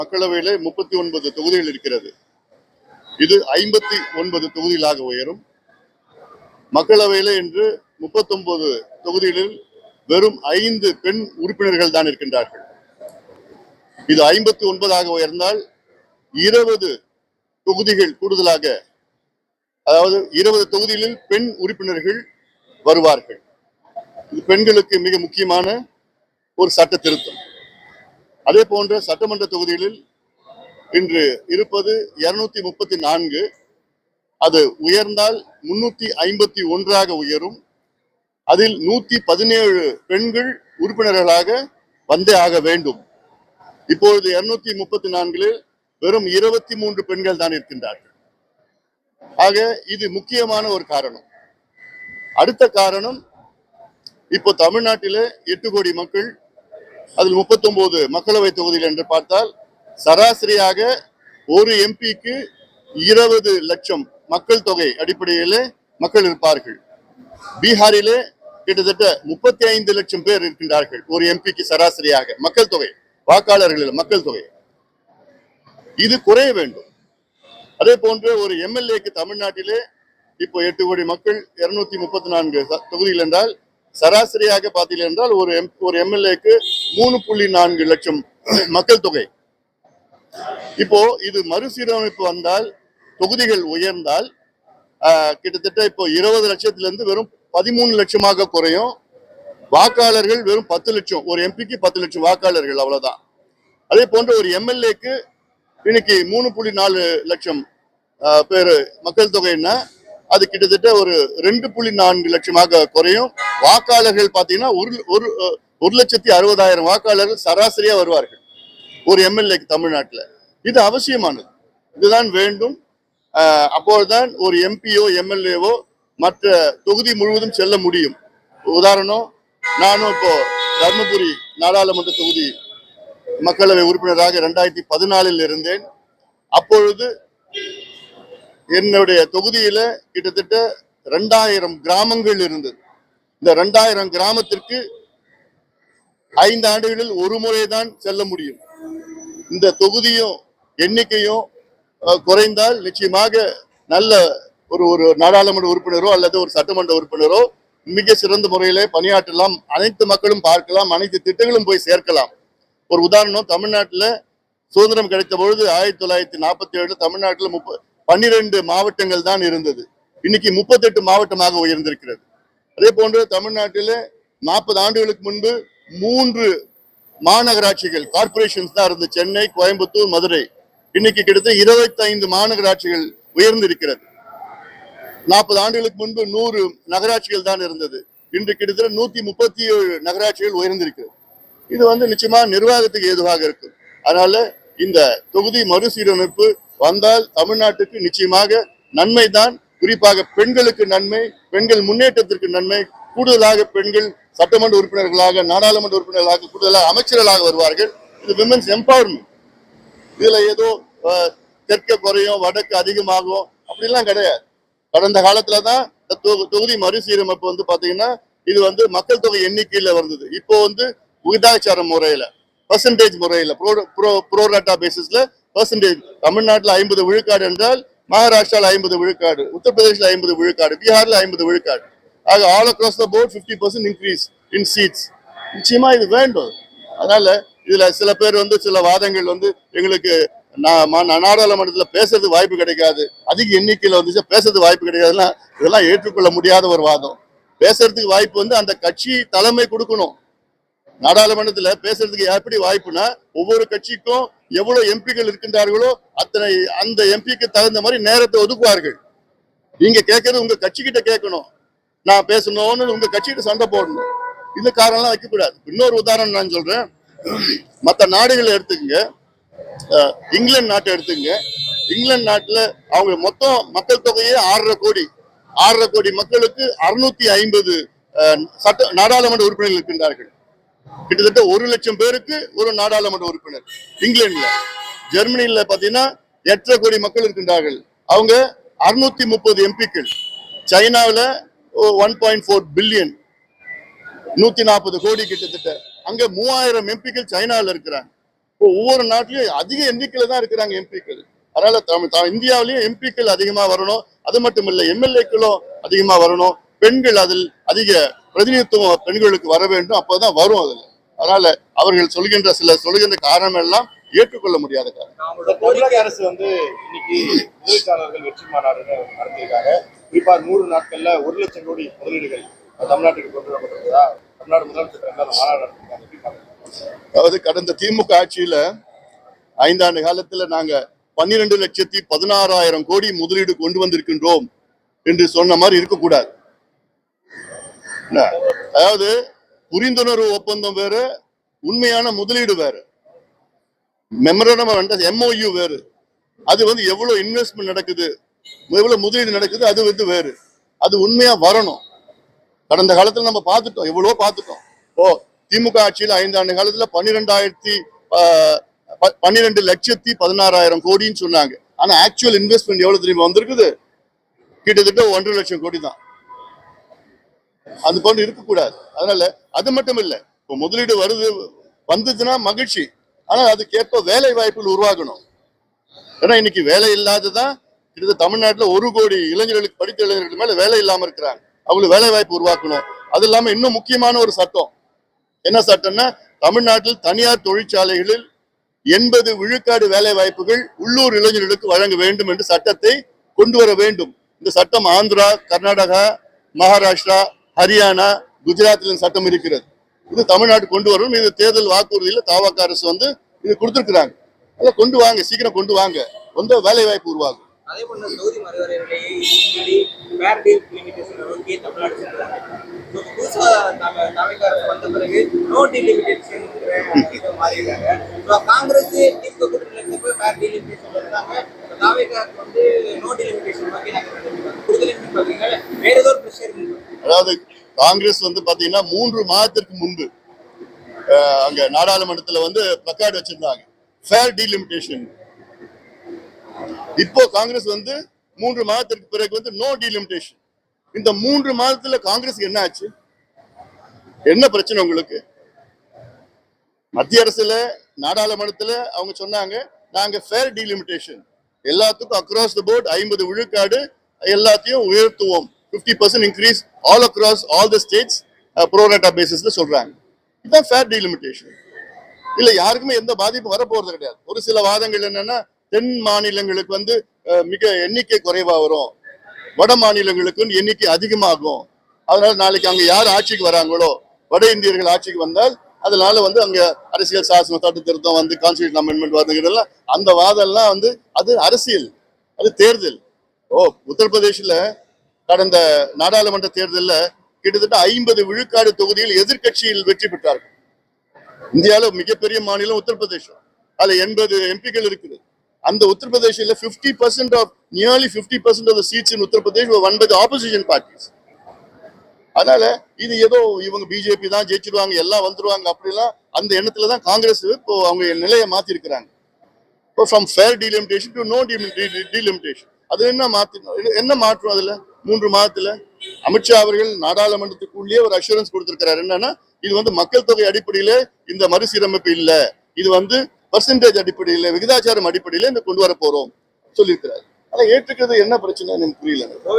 மக்களவையிலே 39 தொகுதிகள் இருக்கிறது. இது 59 தொகுதிகளாக உயரும். மக்களவையிலே இன்று 39 தொகுதிகளில் வெறும் 5 பெண் உறுப்பினர்கள் தான் இருக்கின்றார்கள். இது 59ஆக உயர்ந்தால் 20 தொகுதிகள் கூடுதலாக, அதாவது 20 தொகுதிகளில் பெண் உறுப்பினர்கள் வருவார்கள். இது பெண்களுக்கு மிக முக்கியமான ஒரு சட்ட திருத்தம். அதே போன்ற சட்டமன்ற தொகுதிகளில் இன்று இருப்பது 234. அது உயர்ந்தால் 351ஆக உயரும். அதில் 117 பெண்கள் உறுப்பினர்களாக வந்தே ஆக வேண்டும். இப்பொழுது 234 வெறும் 23 பெண்கள் தான் இருக்கின்றார்கள். ஆக இது முக்கியமான ஒரு காரணம். அடுத்த காரணம், இப்போ தமிழ்நாட்டிலே 8 கோடி மக்கள், அதில் 39 மக்களவை தொகுதிகள் என்று பார்த்தால் சராசரியாக ஒரு எம்பிக்கு 20 லட்சம் மக்கள் தொகை அடிப்படையிலே மக்கள் இருப்பார்கள். பீகாரிலே கிட்டத்தட்ட 35 லட்சம் பேர் இருக்கின்றார்கள் ஒரு எம்பிக்கு சராசரியாக மக்கள் தொகை, வாக்காளர்கள் மக்கள் தொகை. இது குறைய வேண்டும். அதே போன்று ஒரு எம்எல்ஏக்கு தமிழ்நாட்டிலே இப்போ 8 கோடி மக்கள் 234 தொகுதிகள் என்றால் சராசரியாக பார்த்தீர்கள் என்றால் ஒரு எம்எல்ஏக்கு 3.4 லட்சம் மக்கள் தொகை. இப்போ இது மறுசீரமைப்பு வந்தால், தொகுதிகள் உயர்ந்தால் கிட்டத்தட்ட இப்போ 20 லட்சத்திலிருந்து வெறும் 13 லட்சமாக குறையும். வாக்காளர்கள் வெறும் 10 லட்சம், ஒரு எம்பிக்கு 10 லட்சம் வாக்காளர்கள், அவ்வளவுதான். அதே போன்ற ஒரு எம்எல்ஏக்கு இன்னைக்கு 3.4 லட்சம் பேர் மக்கள் தொகைன்னா அது கிட்டத்தட்ட ஒரு 2.4 லட்சமாக குறையும். வாக்காளர்கள் பார்த்தீங்கன்னா 1,60,000 வாக்காளர்கள் சராசரியா வருவார்கள் ஒரு எம்எல்ஏக்கு தமிழ்நாட்டில். இது அவசியமானது, இதுதான் வேண்டும். அப்போதுதான் ஒரு எம்பியோ எம்எல்ஏவோ மற்ற தொகுதி முழுவதும் செல்ல முடியும். உதாரணம், நானும் இப்போ தர்மபுரி நாடாளுமன்ற தொகுதி மக்களவை உறுப்பினராக 2014 இருந்தேன். அப்பொழுது என்னுடைய தொகுதியில கிட்டத்தட்ட 2000 கிராமங்கள் இருந்தது. இந்த 2000 கிராமத்திற்கு 5 ஆண்டுகளில் ஒரு முறைதான் செல்ல முடியும். இந்த தொகுதியும் எண்ணிக்கையும் குறைந்தால் நிச்சயமாக நல்ல ஒரு நாடாளுமன்ற உறுப்பினரோ அல்லது ஒரு சட்டமன்ற உறுப்பினரோ மிக சிறந்த முறையிலே பணியாற்றலாம். அனைத்து மக்களும் பார்க்கலாம், அனைத்து திட்டங்களும் போய் சேர்க்கலாம். ஒரு உதாரணம், தமிழ்நாட்டில் சுதந்திரம் கிடைத்த பொழுது 1947 தமிழ்நாட்டில் 12 மாவட்டங்கள் தான் இருந்தது. இன்னைக்கு 38 மாவட்டமாக உயர்ந்திருக்கிறது. அதே போன்று தமிழ்நாட்டில் 40 ஆண்டுகளுக்கு முன்பு 3 மாநகராட்சிகள், கார்பரேஷன்ஸ் தான் இருந்தது, சென்னை, கோயம்புத்தூர், மதுரை. இன்னைக்கு கிட்டத்தட்ட 25 மாநகராட்சிகள் உயர்ந்திருக்கிறது. 40 ஆண்டுகளுக்கு முன்பு 100 நகராட்சிகள் தான் இருந்தது. இன்று கிட்டத்தட்ட 137 நகராட்சிகள் உயர்ந்திருக்கிறது. இது நிச்சயமா நிர்வாகத்துக்கு ஏதுவாக இருக்கும். அதனால இந்த தொகுதி மறுசீரமைப்பு வந்தால் தமிழ்நாட்டுக்கு நிச்சயமாக நன்மை தான். குறிப்பாக பெண்களுக்கு நன்மை, பெண்கள் முன்னேற்றத்திற்கு நன்மை. கூடுதலாக பெண்கள் சட்டமன்ற உறுப்பினர்களாக, நாடாளுமன்ற உறுப்பினர்களாக, கூடுதலாக அமைச்சர்களாக வருவார்கள். இது விமென்ஸ் எம்பவர்மெண்ட். இதுல ஏதோ தெற்கு குறையும் வடக்கு அதிகமாகும் அப்படிலாம் கிடையாது. கடந்த காலத்துலதான் தொகுதி மறுசீரமைப்பு பாத்தீங்கன்னா இது மக்கள் தொகை எண்ணிக்கையில வந்தது. இப்போ விகிதாச்சார முறையில, பெர்சன்டேஜ் முறையில, ப்ரோராட்டா பேசிஸ்ல பெர்சன்டேஜ். தமிழ்நாட்டில் 50 விழுக்காடு என்றால் மகாராஷ்டிரால 50 விழுக்காடு, உத்தரப்பிரதேஷ்ல 50 விழுக்காடு, பீகார்ல 50 விழுக்காடு. ஆக all across the board 50% increase in seats. நிச்சயமா இது வேண்டும். அதனால இதுல சில பேர் சில வாதங்கள் எங்களுக்கு நாடாளுமன்றத்தில் பேசுறதுக்கு வாய்ப்பு கிடைக்காது, அதிக எண்ணிக்கையில பேசுறதுக்கு வாய்ப்பு கிடைக்காதுன்னா இதெல்லாம் ஏற்றுக்கொள்ள முடியாத ஒரு வாதம். பேசுறதுக்கு வாய்ப்பு அந்த கட்சி தலைமை கொடுக்கணும். நாடாளுமன்றத்துல பேசுறதுக்கு எப்படி வாய்ப்புனா, ஒவ்வொரு கட்சிக்கும் எவ்வளவு எம்பிக்கள் இருக்கின்றார்களோ அத்தனை அந்த எம்பிக்கு தகுந்த மாதிரி நேரத்தை ஒதுக்குவார்கள். நீங்க கேட்கறது உங்க கட்சி கிட்ட கேட்கணும். நான் பேசணும்னு உங்க கட்சிகிட்ட சண்டை போடணும். இந்த காரணம்லாம் வைக்கக்கூடாது. இன்னொரு உதாரணம் நான் சொல்றேன். மற்ற நாடுகளை எடுத்துக்கங்க, இங்கிலாந்து நாட்டை எடுத்துங்க. இங்கிலாந்து நாட்டுல அவங்க மொத்தம் மக்கள் தொகையே 6.5 கோடி மக்களுக்கு 650 நாடாளுமன்ற உறுப்பினர்கள் இருக்கின்றார்கள். கிட்டத்தட்ட 1 லட்சம் பேருக்கு ஒரு நாடாளுமன்ற உறுப்பினர் இங்கிலாந்துல. ஜெர்மனியில பாத்தீங்கன்னா 8.5 கோடி மக்கள் இருக்கின்றார்கள், அவங்க 630 எம்பிக்கள். சைனாவில் 1.4 பில்லியன், 140 கோடி கிட்டத்தட்ட. அங்க 3000 எம்பிக்கள் சைனாவில் இருக்கிறாங்க. இப்போ ஒவ்வொரு நாட்டிலையும் அதிக எண்ணிக்கையில தான் இருக்கிறாங்க எம்பிக்கள். அதனால இந்தியாவிலேயும் எம்பிக்கள் அதிகமா வரணும். அது மட்டும் இல்ல, எம்எல்ஏக்களும் அதிகமா வரணும். பெண்கள் அதில் அதிக பிரதிநிதித்துவம் பெண்களுக்கு வர வேண்டும். அப்பதான் வரும் அதுல. அதனால அவர்கள் சொல்கின்ற காரணம் எல்லாம் ஏற்றுக்கொள்ள முடியாத காரணம். தமிழக அரசு இன்னைக்கு முதலீட்டாளர்கள் வெற்றி மாநாடு நடத்திருக்காங்க. குறிப்பா 100 நாட்கள்ல 1 லட்சம் கோடி முதலீடுகள் தமிழ்நாட்டுக்கு கொண்டு வரப்பட்டிருக்கிறதா தமிழ்நாடு முதலமைச்சர் மாநாடு நடத்திருக்காங்க. அதாவது கடந்த திமுக ஆட்சியில 5 ஆண்டு காலத்துல நாங்க 12,16,000 கோடி முதலீடு கொண்டு வந்திருக்கின்றோம் என்று சொன்ன மாதிரி இருக்கக்கூடாது. அதாவது புரிந்துணர்வு ஒப்பந்தம் வேற, உண்மையான முதலீடு வேற. மெமரண்டம் MOU வேறு. அது எவ்வளவு இன்வெஸ்ட்மெண்ட் நடக்குது, எவ்வளவு முதலீடு நடக்குது, அது வேறு. அது உண்மையா வரணும். கடந்த காலத்துல நம்ம பார்த்துட்டோம், எவ்வளவோ பார்த்துட்டோம். திமுக ஆட்சியில் 5 ஆண்டு காலத்துல 12,16,000 கோடின்னு சொன்னாங்க. ஆனா ஆக்சுவல் இன்வெஸ்ட்மெண்ட் எவ்வளவு தெரியுமா வந்திருக்குது? கிட்டத்தட்ட 1.5 லட்சம் கோடி தான். அது போன்று இருக்கக்கூடாது. அதனால அது மட்டும் இல்ல, இப்போ முதலீடு வந்ததுன்னா மகிழ்ச்சி. ஆனா அதுக்கேற்ப வேலை வாய்ப்புகள் உருவாகணும். ஏன்னா இன்னைக்கு வேலை இல்லாததான் கிட்டத்தட்ட தமிழ்நாட்டுல 1 கோடி இளைஞர்களுக்கு, படித்த இளைஞர்களுக்கு மேல வேலை இல்லாம இருக்கிறாங்க. அவங்களுக்கு வேலை வாய்ப்பு உருவாக்கணும். அது இல்லாம இன்னும் முக்கியமான ஒரு சட்டம். என்ன சட்டம்னா, தமிழ்நாட்டில் தனியார் தொழிற்சாலைகளில் 80 விழுக்காடு வேலை வாய்ப்புகள் உள்ளூர் இளைஞர்களுக்கு வழங்க வேண்டும் என்று சட்டத்தை கொண்டு வர வேண்டும். இந்த சட்டம் ஆந்திரா, கர்நாடகா, மகாராஷ்டிரா, ஹரியானா, குஜராத்தில் சட்டம் இருக்கிறது. இது தமிழ்நாடு கொண்டு வரும். இது தேர்தல் வாக்குறுதியில் தவக அரசு இது கொடுத்திருக்கிறாங்க. அதை கொண்டு வாங்க, சீக்கிரம் கொண்டு வாங்க, வேலை வாய்ப்பு உருவாகும். அதே போல தொகுதி மறுவரையிலேயே தமிழ்நாடு சென்றாங்க. வந்த பிறகு நோ டிலிமிட்டேஷன் மாறிடுறாங்க. காங்கிரஸ் வேற ஏதோ பிரஷர். அதாவது காங்கிரஸ் பாத்தீங்கன்னா 3 மாதத்திற்கு முன்பு அங்க நாடாளுமன்றத்துல பிளக்கார்டு வச்சிருந்தாங்க, ஃபேர் டீலிமிட்டேஷன். இப்போ காங்கிரஸ் 3 மாதத்திற்கு பிறகு நோ டீலிமிட்டேஷன். இந்த 3 மாதத்துல காங்கிரஸ் என்ன ஆச்சு? என்ன பிரச்சனை உங்களுக்கு? மத்திய அரசுல நாடாளுமன்றத்துல அவங்க சொன்னாங்க, நாங்க ஃபேர் டீலிமிட்டேஷன் எல்லாத்துக்கும் அக்ராஸ் தி போர்ட் 50 விழுக்காடு எல்லாத்தையும் உயர்த்துவோம், 50% increase all across all the states pro rata பேசிஸ்ல சொல்றாங்க. இதுதான் ஃபேர் டீலிமிட்டேஷன். இல்ல யாருக்குமே எந்த பாதிப்பும் வரப்போறது கிடையாது. ஒரு சில வாதங்கள் என்னன்னா, தென் மாநிலங்களுக்கு மிக எண்ணிக்கை குறைவா வரும், வட மாநிலங்களுக்கு எண்ணிக்கை அதிகமாகும். அதனால நாளைக்கு அங்க யார் ஆட்சிக்கு வராங்களோ, வட இந்தியர்கள் ஆட்சிக்கு வந்தால் அதனால அங்க அரசியல் சாசன சட்ட திருத்தம் கான்ஸ்டிடியூஷன் அமெண்ட்மெண்ட் வருதுங்கிறதெல்லாம் அந்த வாதம் எல்லாம் அது அரசியல், அது தேர்தல். உத்தரப்பிரதேசில கடந்த நாடாளுமன்ற தேர்தலில் கிட்டத்தட்ட 50 விழுக்காடு தொகுதியில் எதிர்கட்சியில் வெற்றி பெற்றார்கள். இந்தியாவில் மிகப்பெரிய மாநிலம் உத்தரப்பிரதேசம். அதுல 80 எம்பிக்கள் இருக்குது. அந்த உத்தரப்பிரதேசில 50% of the seats in Uttar Pradesh were won by the opposition parties. அதனால இது ஏதோ இவங்க பிஜேபி தான் ஜெயிச்சிருவாங்க, எல்லாம் வந்துருவாங்க அப்படிலாம் அந்த எண்ணத்துல தான் காங்கிரஸ் இப்போ அவங்க நிலையை மாத்தி இருக்கிறாங்க. இப்போ from fair delimitation to no delimitation. அது என்ன மாற்றம் அதுல 3 மாதத்துல? அமித்ஷா அவர்கள் நாடாளுமன்றத்துக்குள்ளேயே ஒரு அஷூரன்ஸ் கொடுத்திருக்கிறார். என்னன்னா, இது மக்கள் தொகை அடிப்படையில இந்த மறுசீரமைப்பு இல்ல, இது பர்சன்டேஜ் அடிப்படையில, விகிதாச்சாரம் அடிப்படையில கொண்டு வர போறோம் சொல்லியிருக்கிறார். அதை ஏற்றுக்கிறது என்ன பிரச்சனை எனக்கு புரியல.